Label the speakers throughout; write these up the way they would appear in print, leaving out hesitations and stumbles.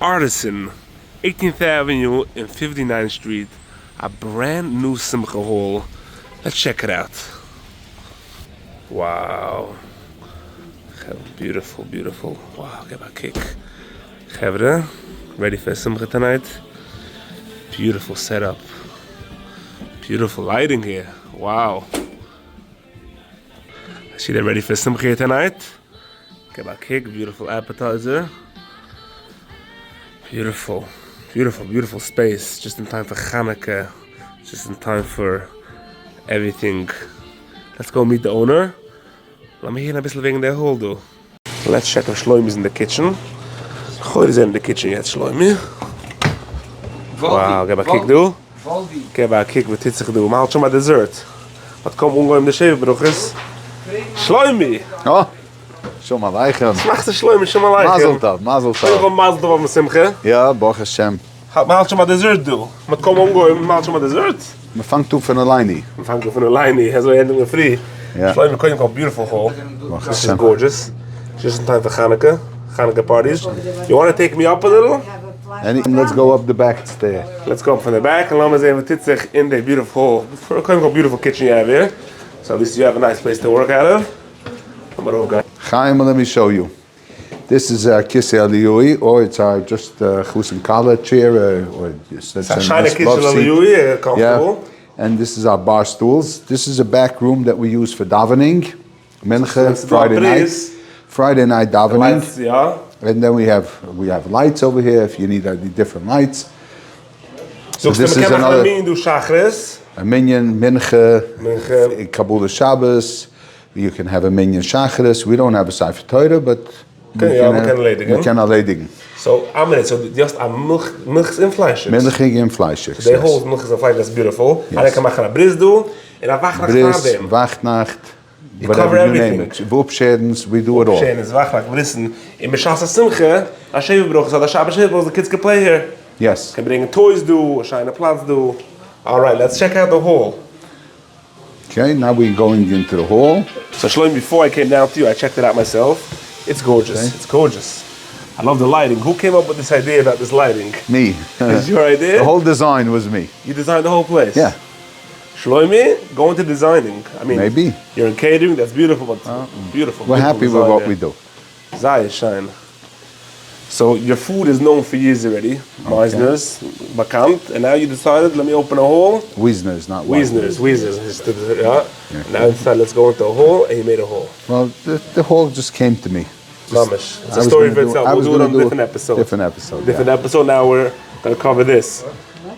Speaker 1: Artisan, 18th Avenue and 59th Street. A brand new Simcha Hall. Let's check it out. Wow. Beautiful, beautiful. Wow, get my kick. Chavre, ready for Simcha tonight? Beautiful setup. Beautiful lighting here. Wow. I see they're ready for Simcha here tonight. Get my kick. Beautiful appetizer. Beautiful, beautiful, beautiful space. Just in time for Hanukkah. Just in time for everything. Let's go meet the owner. Laat me hier een beetje wegen der hol doen. Let's check if Shlomi is in the kitchen. Gooi is in the kitchen yet, Shlomi. Wow, get a kick do. Get a kick with titzig do. Maar schon mal dessert. Wat kom ongooien de Schevenbrochers? Shlomi.
Speaker 2: Oh, schon mal leichen.
Speaker 1: Smacht de Shlomi schon mal leichen.
Speaker 2: Mazel tov, mazel tov.
Speaker 1: Gewoon mazel tov met Simcha.
Speaker 2: Ja, Baruch Hashem.
Speaker 1: Maar schon mal dessert do. Wat kom ongooien, maar schon mal dessert.
Speaker 2: We vangt toe van een lijnie.
Speaker 1: We vangen van een lijnie. Hij is wel helemaal free.
Speaker 2: Yeah.
Speaker 1: Shlomi, koin called beautiful hall. This is gorgeous. Just in time for Hanukkah parties. You want to take me up a little?
Speaker 2: And let's go up the back stair.
Speaker 1: Let's go up from the back and laten we even titzig in the beautiful hall. For a beautiful kitchen you have here. So at least you have a nice place to work out of.
Speaker 2: Chaim, let me show you. This is a Kisse Aliyui, or it's our just Chusim Kala chair, or just
Speaker 1: that's a shiny Kisse Aliyui, comfortable.
Speaker 2: Yeah. And this is our bar stools. This is a back room that we use for davening, Mincha, Friday night davening.
Speaker 1: Lights, yeah.
Speaker 2: And then we have lights over here if you need different lights.
Speaker 1: So this is another
Speaker 2: a minyan, Mincha, Kabul Shabbos. You can have a minyan Shachris. We don't have a Sefer Torah, but we can ledigen.
Speaker 1: So just a milch in fleisch.
Speaker 2: Milch in fleisch.
Speaker 1: So they hold milch in fleisch. That's beautiful. And I can make a bris do and a wachtnacht.
Speaker 2: Wachtnacht.
Speaker 1: You cover everything.
Speaker 2: Whoopshedens, we do it all.
Speaker 1: Whoopshedens, wachtnacht, brissen. In Beshas Simcha, a Shevebroch, so the Shabbos Shevebroch, the kids can play here.
Speaker 2: Yes.
Speaker 1: Can bring toys do, a shine plants do. All right, let's check out the hall.
Speaker 2: Okay, now we're going into the hall.
Speaker 1: So Shlomi, before I came down to you, I checked it out myself. It's gorgeous. Okay. It's gorgeous. I love the lighting. Who came up with this idea about this lighting?
Speaker 2: Me.
Speaker 1: Is your idea?
Speaker 2: The whole design was me.
Speaker 1: You designed the whole place?
Speaker 2: Yeah.
Speaker 1: Shlomi, go into designing. I mean,
Speaker 2: maybe.
Speaker 1: You're in catering, that's beautiful, but beautiful.
Speaker 2: We're happy with what we do.
Speaker 1: Zaya shine. So your food is known for years already. Meisner's, Bakant, and now you decided, let me open a hall.
Speaker 2: Wiesner's, not
Speaker 1: Wiesner's. Yeah. Now inside, let's go into a hall, and you made a hall.
Speaker 2: Well, the hall just came to me.
Speaker 1: Mamish. It's a story for itself. We'll do it on a different episode.
Speaker 2: Different
Speaker 1: episode. Now we're going to cover this.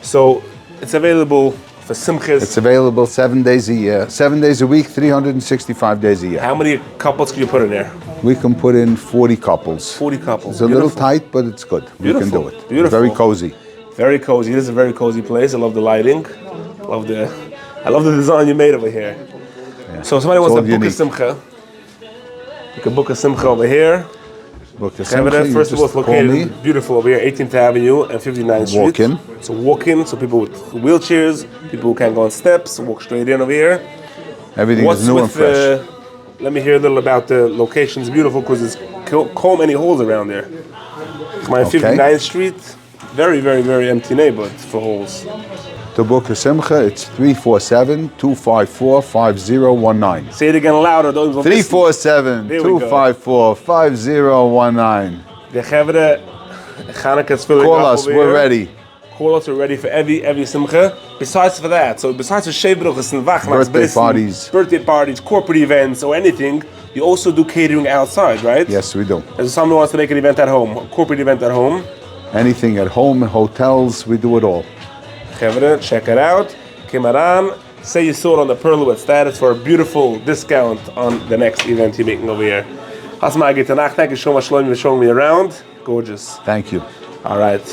Speaker 1: So it's available for Simchas.
Speaker 2: It's available 7 days a year, 7 days a week, 365 days a year.
Speaker 1: How many couples can you put in there?
Speaker 2: We can put in 40 couples.
Speaker 1: 40 couples.
Speaker 2: It's a little tight, but it's good.
Speaker 1: Beautiful.
Speaker 2: We can do it.
Speaker 1: Beautiful.
Speaker 2: Very cozy.
Speaker 1: Very cozy. This is a very cozy place. I love the lighting. I love the design you made over here. Yeah. So if somebody wants to book a Simcha, you can book a Simcha over here.
Speaker 2: First of all,
Speaker 1: it's located beautiful over here, 18th Avenue and 59th Street.
Speaker 2: Walk-in.
Speaker 1: So walk-in, so people with wheelchairs, people who can't go on steps, walk straight in over here.
Speaker 2: Everything is new and fresh.
Speaker 1: Let me hear a little about the location. It's beautiful because there's so many holes around there. My 59th Street, very, very, very empty neighborhood for holes.
Speaker 2: To book a Simcha, it's 347-254-5019.
Speaker 1: Say it again louder.
Speaker 2: 347-254-5019.
Speaker 1: Call
Speaker 2: us, we're ready.
Speaker 1: Call us, we're ready for every Simcha. Besides for that, so besides for Shevebrochs and Wachnachts, birthday parties, corporate events, or anything, you also do catering outside, right?
Speaker 2: Yes, we do.
Speaker 1: If someone wants to make an event at home, a corporate event at home.
Speaker 2: Anything at home, hotels, we do it all.
Speaker 1: Check it out. Kimaran, say you saw it on the Perlowitz status for a beautiful discount on the next event you're making over here. Thank you so much, Shlomi, for showing me around. Gorgeous.
Speaker 2: Thank you.
Speaker 1: All right.